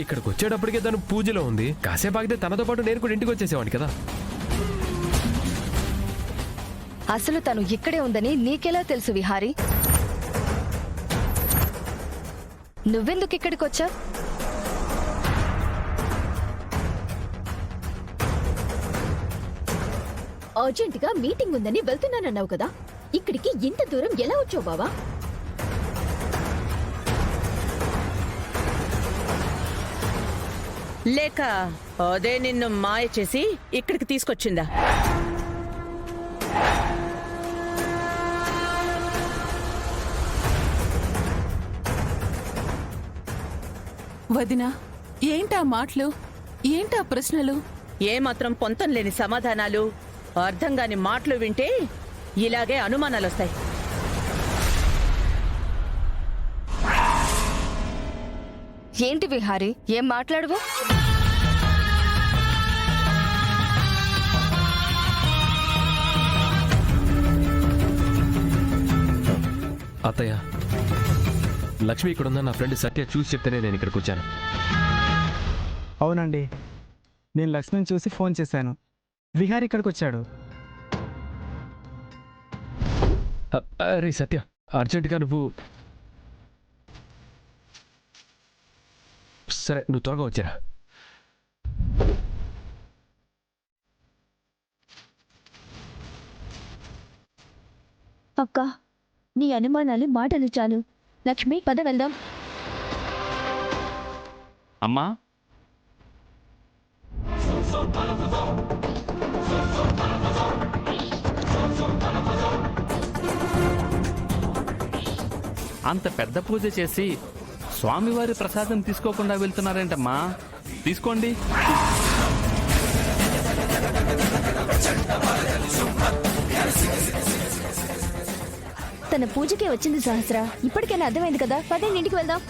ఇక్కడికి వచ్చేటప్పటికే తను పూజలో ఉంది. కాసేపు ఆగితే తనతో పాటు నేను కూడా ఇంటికి వచ్చేసేవాడిని కదా. అసలు తను ఇక్కడే ఉందని నీకెలా తెలుసు విహారీ? నువ్వెందుకు ఇక్కడికి వచ్చా? అర్జెంటుగా మీటింగ్ ఉందని వెళ్తున్నానన్నావు కదా, ఇక్కడికి ఇంత దూరం ఎలా వచ్చావు బావా? లేక అదే నిన్ను మాయ చేసి ఇక్కడికి తీసుకొచ్చిందా? వదినా, ఏంటా మాటలు, ఏంటా ప్రశ్నలు? ఏమాత్రం పొంతం లేని సమాధానాలు, అర్థం కాని మాటలు వింటే ఇలాగే అనుమానాలొస్తాయి. ఏంటి విహారీ, ఏం మాట్లాడవు? అత్తయ్య, లక్ష్మి ఇక్కడ ఉందని నా ఫ్రెండ్ సత్య చూసి చెప్తేనే నేను ఇక్కడికి వచ్చాను. అవునండి, నేను లక్ష్మిని చూసి ఫోన్ చేశాను. విహారీ ఇక్కడికి వచ్చాడు. అరే సత్య, అర్జెంటుగా నువ్వు సరే నువ్వు త్వరగా వచ్చారా. అక్క, నీ అనుమానాలు మాటలు చాలు. లక్ష్మి, పద వెళ్దాం. అమ్మా, అంత పెద్ద పూజ చేసి స్వామివారి ప్రసాదం తీసుకోకుండా వెళ్తున్నారేంటమ్మా? తీసుకోండి. తన పూజకే వచ్చింది సహస్ర. ఇప్పటికైనా అర్థమైంది కదా, పదే ఇంటికి వెళ్దాం.